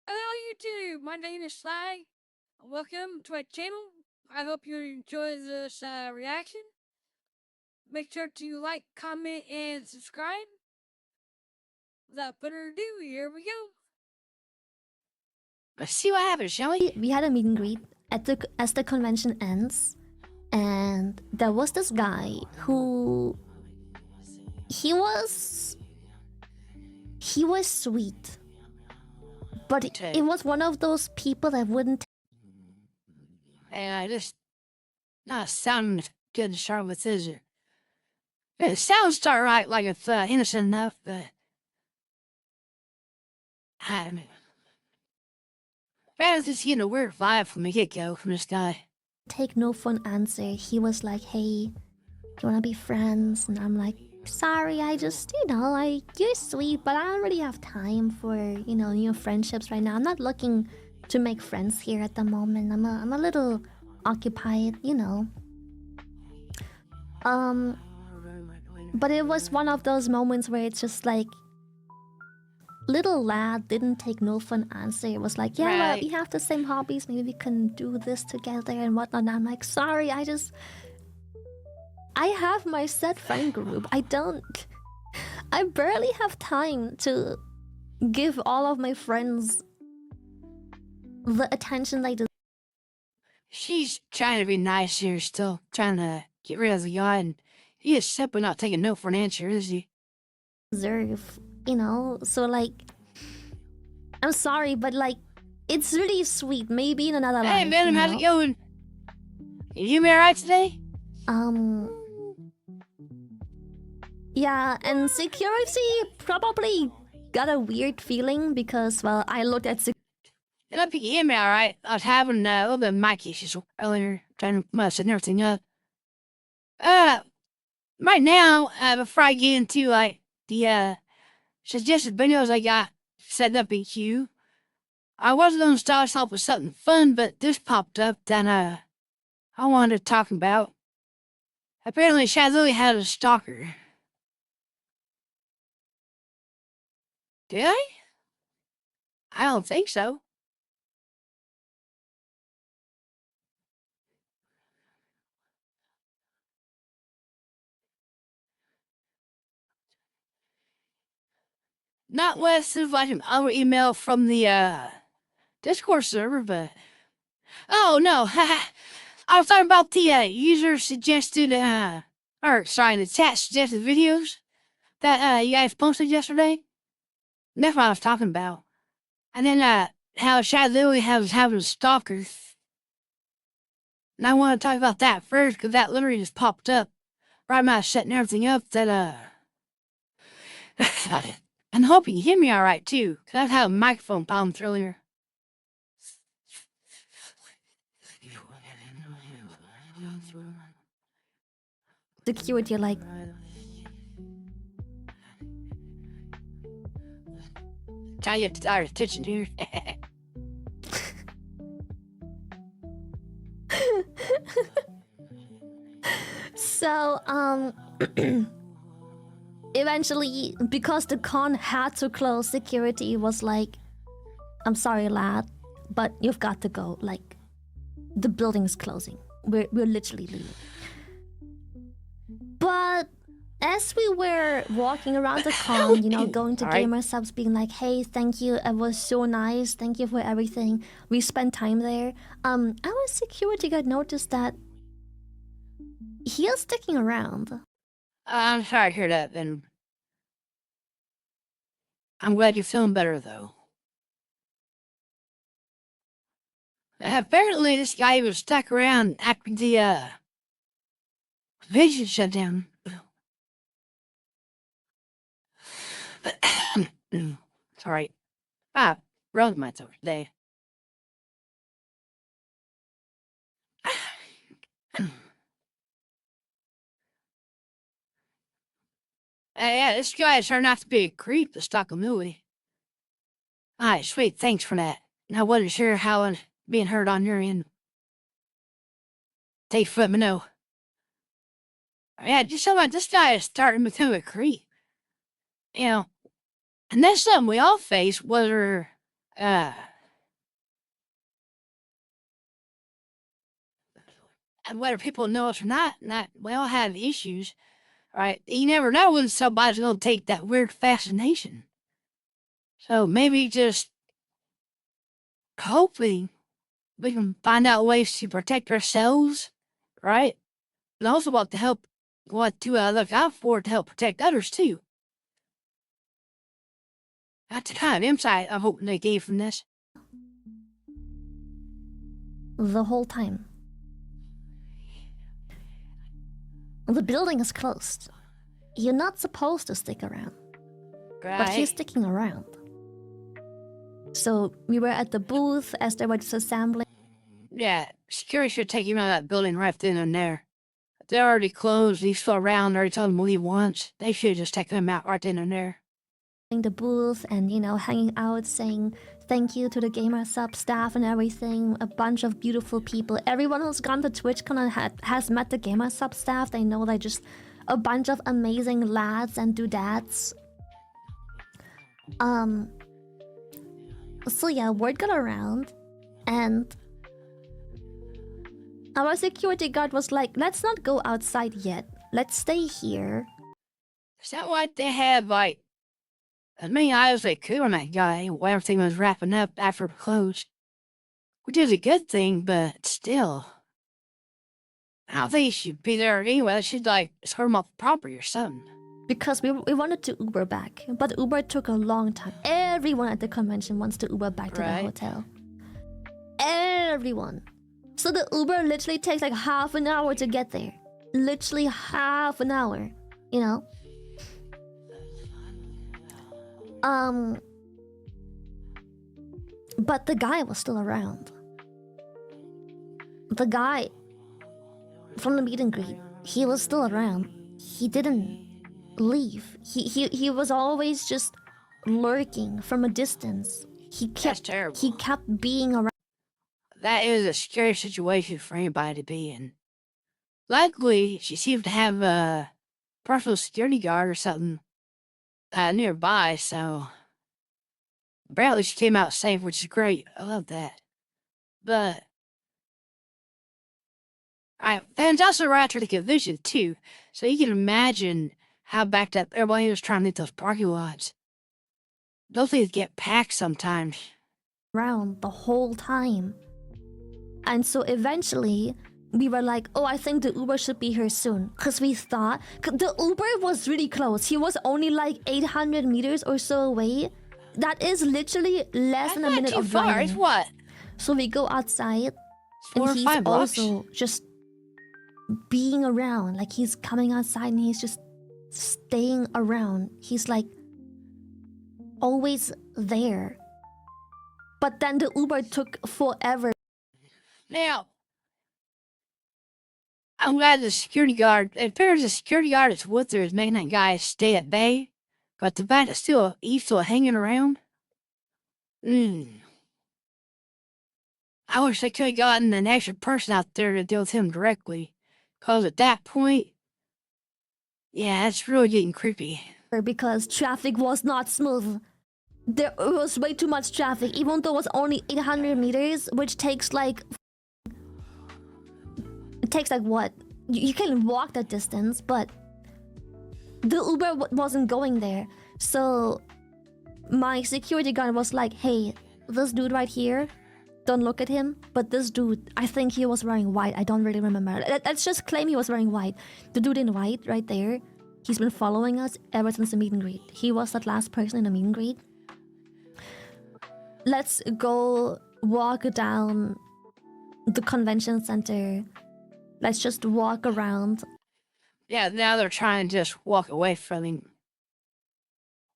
Hello YouTube, my name is Sly. Welcome to my channel. I hope you enjoy this reaction. Make sure to like, comment, and subscribe. Without further ado, here we go. Let's see what happens, shall we? We had a meet and greet as the convention ends, and there was this guy who he was sweet, but it was one of those people that wouldn't. And I just not sounding good and sharp with scissor. It sounds alright, like it's innocent enough, but I mean, was just getting a weird vibe from the get-go from this guy. Take no for an answer. He was like, "Hey, do you wanna be friends?" And I'm like, "Sorry, I just, you're sweet, but I don't really have time for, new friendships right now. I'm not looking to make friends here at the moment. I'm a little occupied, But it was one of those moments where it's just like, little lad didn't take no for an answer. It was like, yeah, well, we have the same hobbies. Maybe we can do this together and whatnot. And I'm like, sorry, I have my set friend group. I barely have time to give all of my friends the attention they deserve. She's trying to be nice here still, trying to get rid of the guy, and he is simply not taking no for an answer, is he? So like, I'm sorry, but like, it's really sweet. Maybe in another life. Hey, man, how's it going? You alright today? Yeah, and security probably got a weird feeling because, well, I looked at security. And I think you hear me alright. I was having a little bit of mic issues earlier, trying to set everything up. Right now, before I get into, like, the, suggested videos I got set up in queue, I was going to start us off with something fun, but this popped up that, I wanted to talk about. Apparently, ShyLily's had a stalker. Did I? I don't think so. Not less of like an other email from the Discord server, but oh no, I was talking about the user suggested or sorry, the chat suggested videos that you guys posted yesterday. That's what I was talking about. And then how ShyLily has having a stalker. And I want to talk about that first because that literally just popped up right when I was setting everything up. That and I hope you can hear me all right too, because I've had microphone problems earlier. Security, like, Trying to get our attention here. So, eventually, because the con had to close, security was like, I'm sorry, lad, but you've got to go. Like, the building's closing. We're literally leaving. But as we were walking around the con, going to gamer subs, being like, hey, thank you, it was so nice, thank you for everything. We spent time there. Our security guard noticed that he is sticking around. I'm sorry to hear that, then. I'm glad you're feeling better, though. Apparently, this guy was stuck around after the, vision shut down. Sorry. Rose mites over today. Yeah, this guy turned out to be a creep, the stock of Millie. Alright, sweet, thanks for that. I wasn't sure how I'm being heard on your end. Thanks for letting me know. Yeah, just something like this guy is starting to become a creep. And that's something we all face, whether, And whether people know it or not, we all have issues, right? You never know when somebody's going to take that weird fascination. So maybe just hopefully we can find out ways to protect ourselves, right? And also what to look out for to help protect others too. That's the kind of insight I'm hoping they gave from this. The whole time. The building is closed. You're not supposed to stick around. Right? But he's sticking around. So we were at the booth as they were just assembling. Yeah, security should take him out of that building right then and there. They're already closed. He's still around. They already told him to leave once. They should just take him out right then and there. The booth and, hanging out, saying thank you to the gamer sub staff and everything. A bunch of beautiful people. Everyone who's gone to TwitchCon has met the gamer sub staff. They know they're just a bunch of amazing lads and doodads. So yeah, word got around, and our security guard was like, let's not go outside yet. Let's stay here. Is that what they had, like... I mean, I was like cool on that guy when everything was wrapping up after it closed. Which is a good thing, but still. I don't think he should be there anyway. They should, like, escort him off the property or something. Because we wanted to Uber back, but Uber took a long time. Everyone at the convention wants to Uber back to the hotel. Everyone. So the Uber literally takes like half an hour to get there. Literally half an hour, But the guy was still around. The guy from the meet and greet, he was still around. He didn't leave. He was always just lurking from a distance. That's terrible. He kept being around. That is a scary situation for anybody to be in. Luckily, she seemed to have a personal security guard or something nearby, so apparently she came out safe, which is great. I love that. But fans also right after the convention too, so you can imagine how backed up everybody was trying to hit those parking lots. Those things get packed sometimes. Around the whole time. And so eventually, we were like, oh, I think the Uber should be here soon. Because we thought, the Uber was really close. He was only like 800 meters or so away. That is literally less than a minute of driving. That's not too far, it's what? So we go outside, and he's also just being around. Like, he's coming outside and he's just staying around. He's like always there. But then the Uber took forever. Now, I'm glad the security guard, it appears the security guard is with her is making that guy stay at bay. But the fact that he's still hanging around, I wish they could have gotten an extra person out there to deal with him directly. Because at that point, yeah, it's really getting creepy. Because traffic was not smooth. There was way too much traffic, even though it was only 800 meters, which takes like... It takes like what? You can walk that distance, but the Uber wasn't going there. So my security guard was like, hey, this dude right here, don't look at him. But this dude, I think he was wearing white. I don't really remember. Let's just claim he was wearing white. The dude in white right there, he's been following us ever since the meet and greet. He was that last person in the meet and greet. Let's go walk down the convention center. Let's just walk around. Yeah, now they're trying to just walk away from him.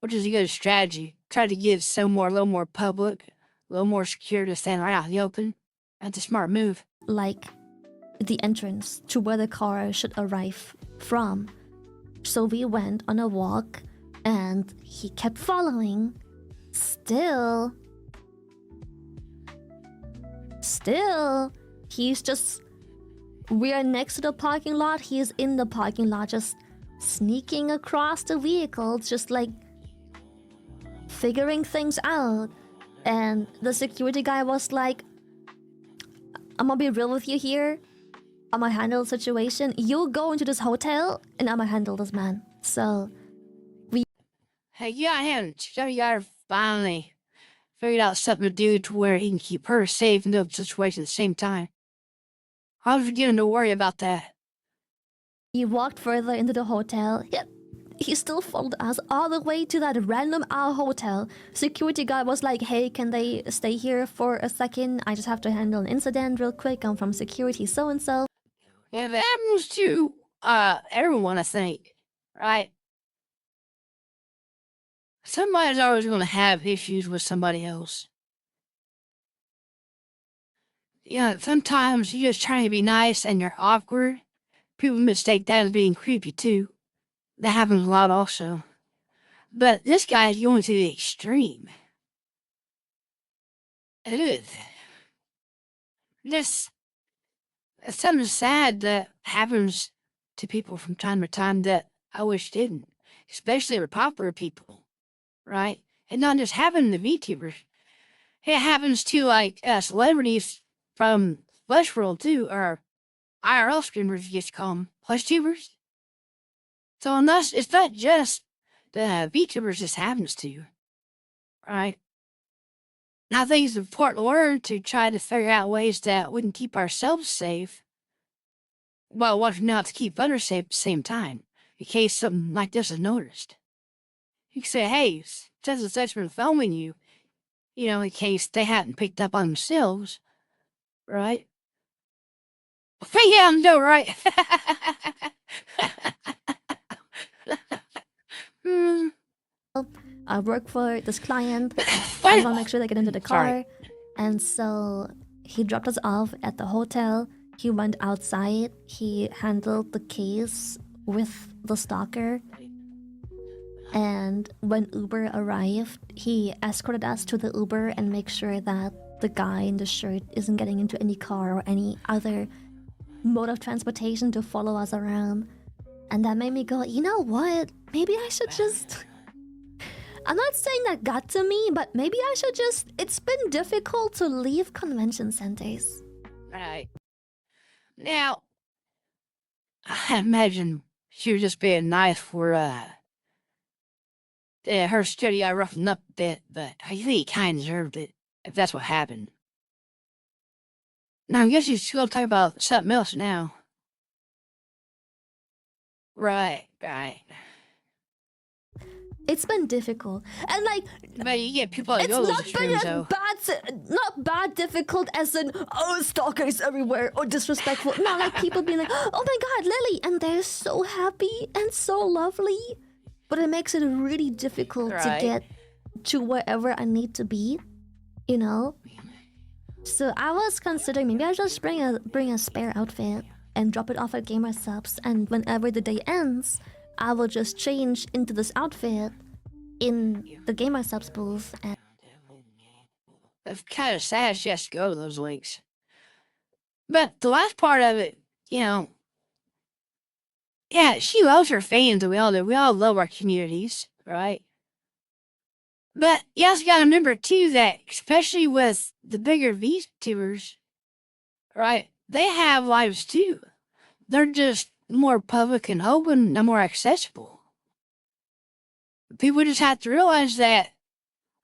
Which is a good strategy. Try to get a little more public, a little more secure to stand right out in the open. That's a smart move. Like the entrance to where the car should arrive from. So we went on a walk and he kept following. Still, he's just... We are next to the parking lot. He is in the parking lot, just sneaking across the vehicles, just like figuring things out. And the security guy was like, I'm gonna be real with you here. I'ma handle the situation. You go into this hotel, and I'ma handle this man. So Hey, yeah, him. You gotta finally figured out something to do to where he can keep her safe in the situation at the same time. I was beginning to worry about that. he walked further into the hotel. Yet he still followed us all the way to that random hotel. Security guy was like, "Hey, can they stay here for a second? I just have to handle an incident real quick. I'm from security so and so." Yeah, that happens to everyone, I think, right? Somebody's always going to have issues with somebody else. Yeah, sometimes you're just trying to be nice and you're awkward. People mistake that as being creepy too. That happens a lot also. But this guy is going to the extreme. It is. This it's something sad that happens to people from time to time that I wish didn't, especially with popular people, right? And not just happen to VTubers. It happens to like celebrities from Westworld too, or IRL streamers, you just call them plush tubers. So unless it's not just the VTubers this happens to, right? I think it's important to learn to try to figure out ways that we can keep ourselves safe while watching out to keep others safe at the same time, in case something like this is noticed. You can say, hey, such and such been filming you, in case they hadn't picked up on themselves, right? Yeah, I know, right? I work for this client. I just want to make sure they get into the car. Sorry. And so he dropped us off at the hotel. He went outside. He handled the case with the stalker. And when Uber arrived, he escorted us to the Uber and make sure that the guy in the shirt isn't getting into any car or any other mode of transportation to follow us around. And that made me go, you know what? Maybe I should just... I'm not saying that got to me, but maybe I should just... It's been difficult to leave convention centers. Right. Now, I imagine she was just being nice for, her study. I roughened up a bit, but I think he kind of deserved it, if that's what happened. Now, I guess you're still talking about something else now. Right. It's been difficult. And like... But you get people like It's those not streams, been though. not bad difficult as in, oh, stalkers everywhere, or disrespectful. No, like people being like, oh my god, Lily, and they're so happy and so lovely. But it makes it really difficult to get to wherever I need to be, you know? So I was considering maybe I just bring a spare outfit and drop it off at Gamer Subs, and whenever the day ends, I will just change into this outfit in the Gamer Subs booth. And It's kind of sad she has to go to those links. But the last part of it, yeah, she loves her fans, and we all do. We all love our communities, right? But you also gotta remember, too, that especially with the bigger VTubers, right, they have lives, too. They're just more public and open and more accessible. People just have to realize that,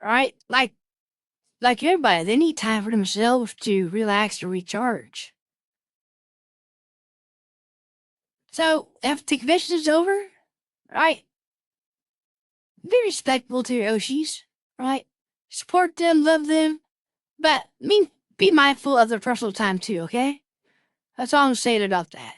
right? Like everybody, they need time for themselves to relax or recharge. So, after the convention is over, right, be respectful to your Oshis, right? Support them, love them, but be mindful of their personal time too, okay? That's all I'm saying about that.